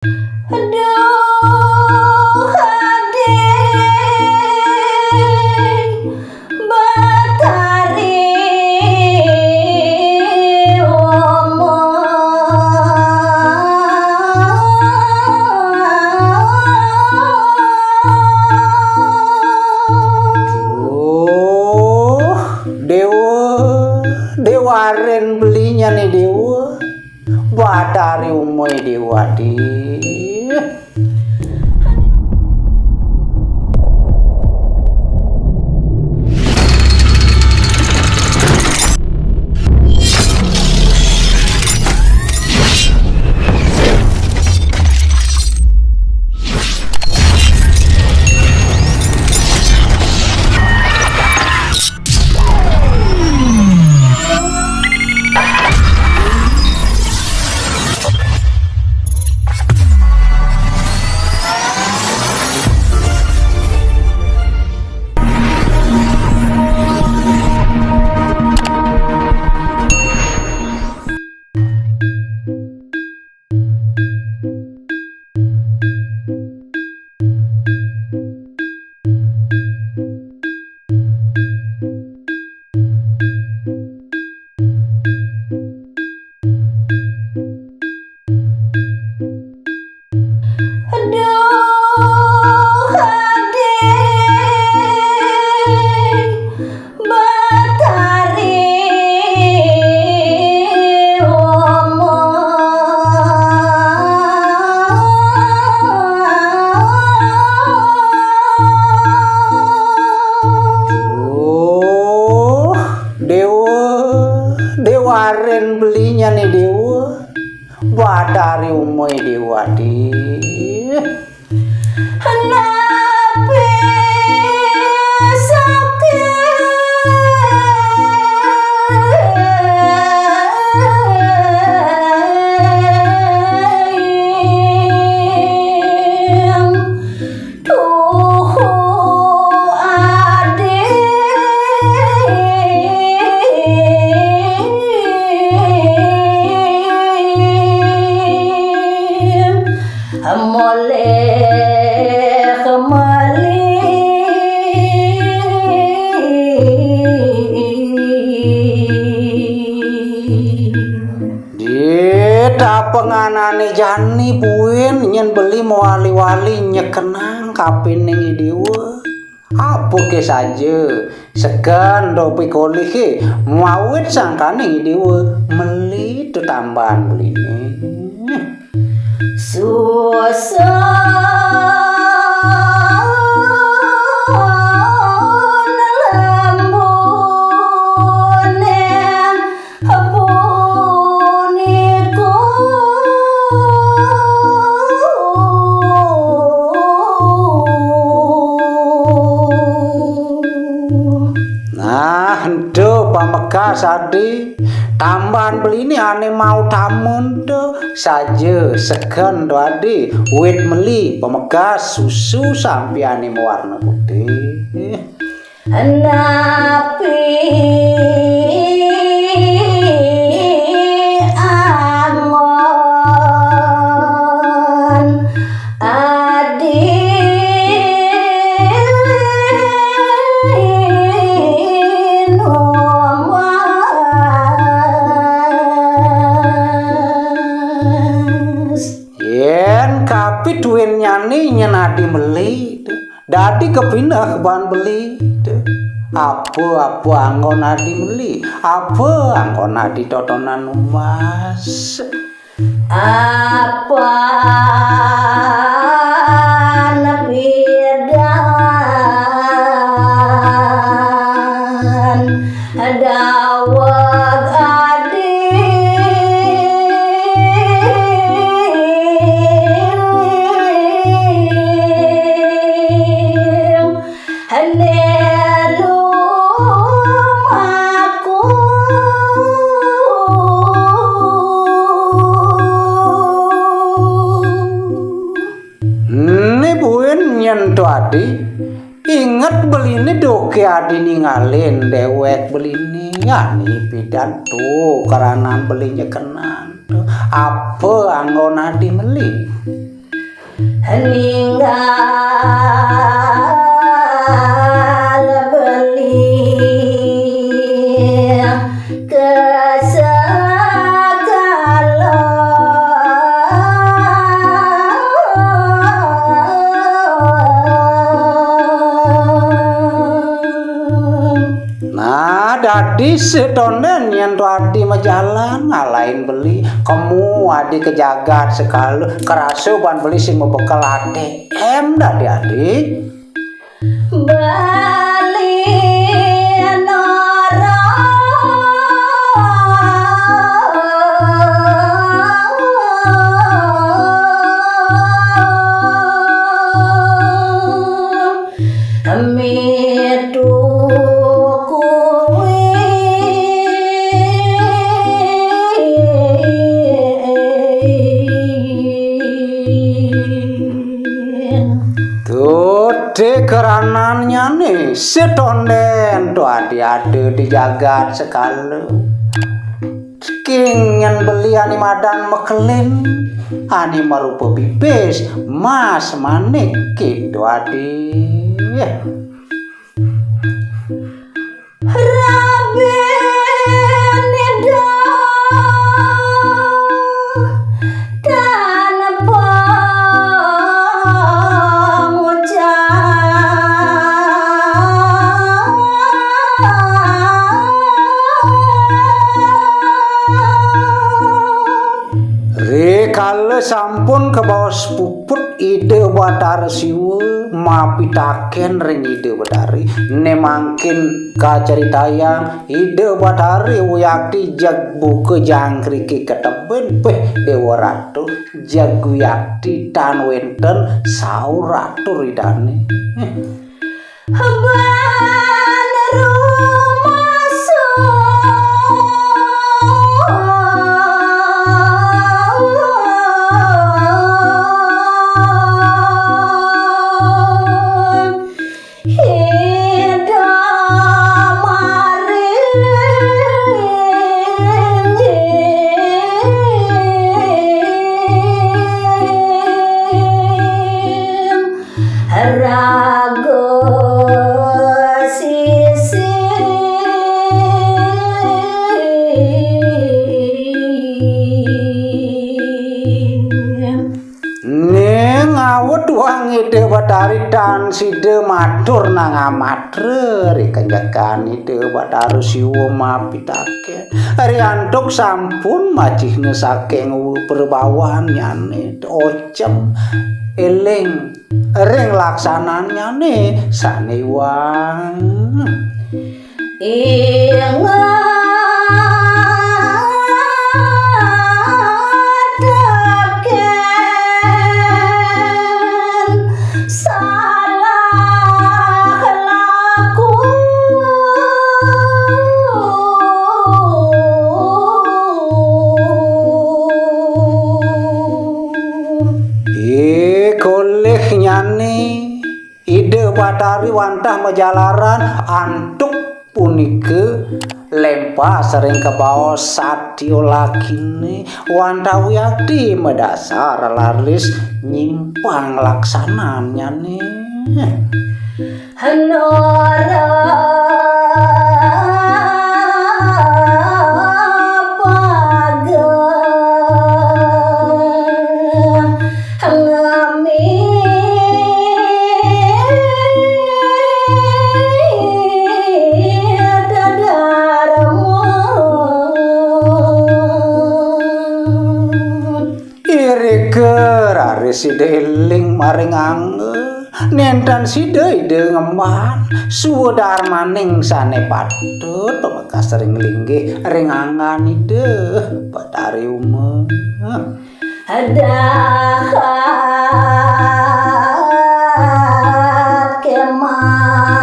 Aduh adik Batari Dewaren belinya nih dewa Batari umoy dewa di Aduh adik Batari Dewaren belinya nih dewa Batari umoy dewa di Nabi saking tuh adik moleh kembali Dita penganane jani puin nyen beli mau wali-wali nyekenang kapin ning dewa apa ke saja segan do pikoli ke mawit sangkane dewa meli tu tambahan beli ini Nah, ndo pamegas adi tambahan beli ini ane mau tamun do saja segan do adi wit meli pamegas susu sampai ane warna putih Nabi angon kapit duin nyani nyenadi meli dadi kepindah ke bahan beli apa anggon adi meli apa anggon adi totonan umas apa nabidan dawag nyentuh adi inget beli ini doke adi ninggalin dewek beli ini yani pidan tuh karena belinya kenang apa anggon adi meli ninggal beli ke segala nah dadi setonen yang tadi majalan ngalahin beli kamu adi kejagat sekali kerasa ban beli sing mau bekal ATM dadi adik bali norong metu Tuh keranannya nih setonden tuh adi-adi dijagat sekali king yang beli ani madan mekelin ani marupa bibis mas manik gitu adi rabe nida tanpa Kalau sampun ke bawah puput ide batar siwe mapitaken ring ide badari nemangkin kaceritayang ide batari wiyakti jag buke jangkriki keteben peh dewa ratu jag wiyakti tan wenten saur ratu ridane ban rago sisi Neng awet wang ide batari dan side matur nang amatre rikenjakan ide batari siwo mapitake riantuk sampun majihne saking perbawan nyane ocem eling ring laksananya nih saniwang ide batari wantah majalaran antuk punike lempa sering ke bawah satio lakine wantah wiyakti medasar laris nyimpang laksananya nih hanora side eling maring angge nentan side ide ngeman suwedar maning sane patut bekas sering linggih ring angan ide batari umeh ada keman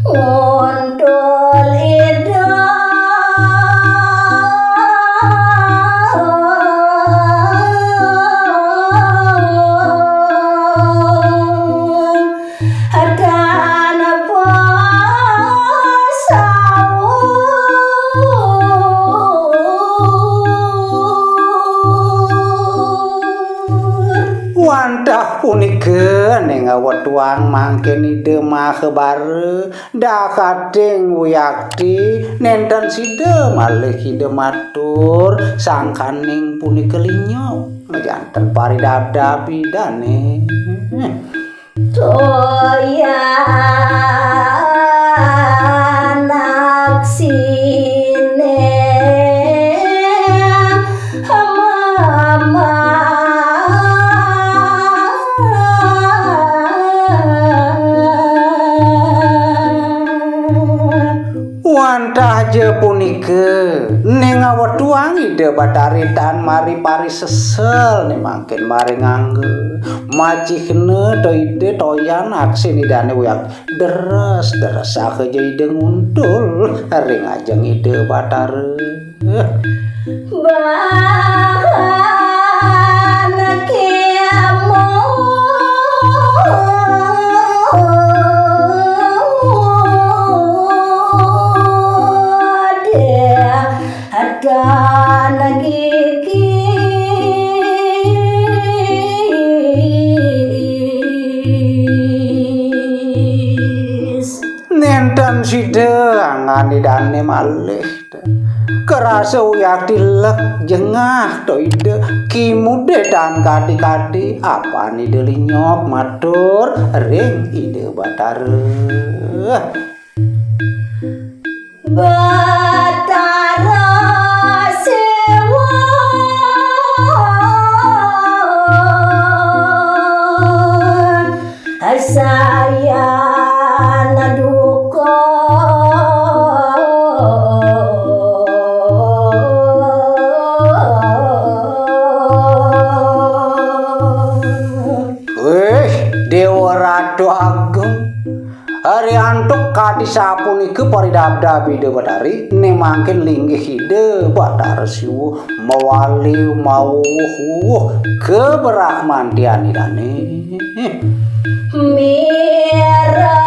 ngondol ida Wantah punika ning wetuang mangken ide mah bare da kadeng Wiyakti nenten sida malih ide matur sangkaning punika linyok janten paridada bidane toya naksine mama wantah je punika ning wetuang ide Bathari tan mari pari sesel nih mangken mari ngangge macihne to ide toyan aksi nidane Wiyakti deres sakeja ide nguntul ring ajeng ide Bathari bahan kiamu dia akan gigis nenten sida nganidane malih kerasa Wiyakti lek jengah to ide kimude dan kadi-kadi apa nih delinyok matur ring ide Bathari Bathara sewa saya naduka Dewa Ratu Agung hari antuk kadi sapunika paridabda ide Bathari ning mangken linggih ide Bathari siwu mawali mawuh keberahmantian idane mirang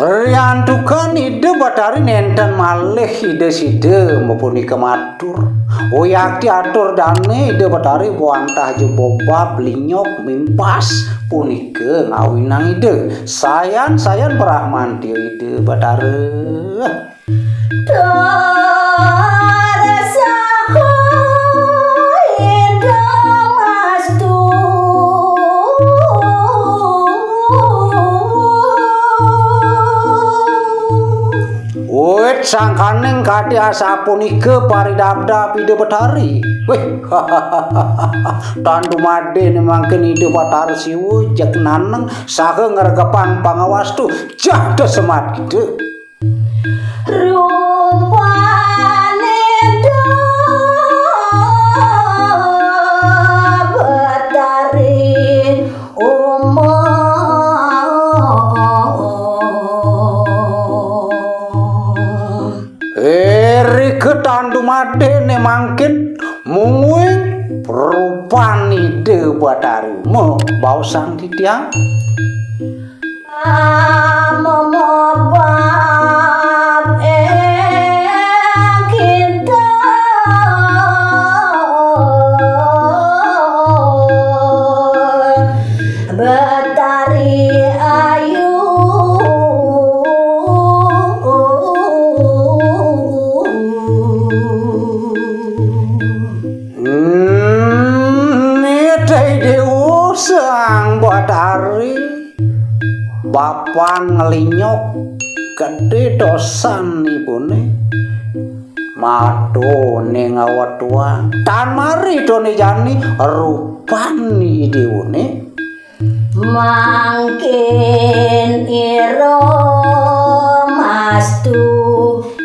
riantukan ide Bathari nenten malih ide side mupunika matur Wiyakti atur dane ide Bathari wantah je boba blinyok mimpas punika ngawinang ide sayan Brahmanti ide Bathari sangkaning kadi asapunika paridabda ide Bathari weh tandu made nih mangken ide Bathari siwu jek naneng saha ngergepang pangawastu jahda semat ide rupane Bathari ketandu made nih mangken mungguing rupani ide Bathari mo bausang titiang momobab kita Bathari ayu sang Bathari bapan ngelinyok gede dosan ibune mato ning wetuang tan mari done jani rupani deune mangkin iro mastu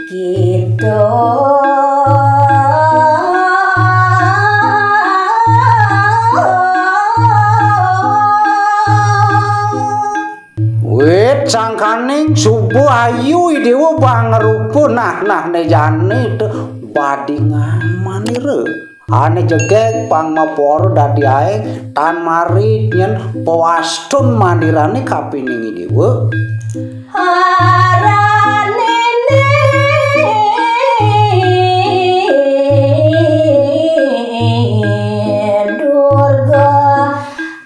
kita sangkaning subuh ayu dewa bangerupu nah ne jani teu badi ngamanire ane jegek pangmaporo dadi aeng tan mari nyen pewastun mandirane kapining dewa Durga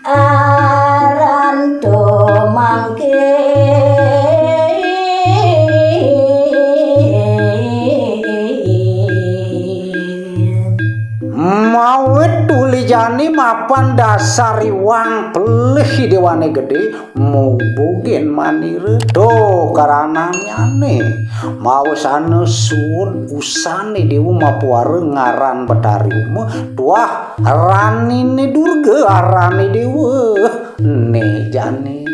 aranto mangke mawet tulijani mapan dasari wang pelih dewane gede mau bogen manire do karananyane mau sana sun usane dewa mapuare ngaran betari umah tuah rani ne durga arane dewa ne jane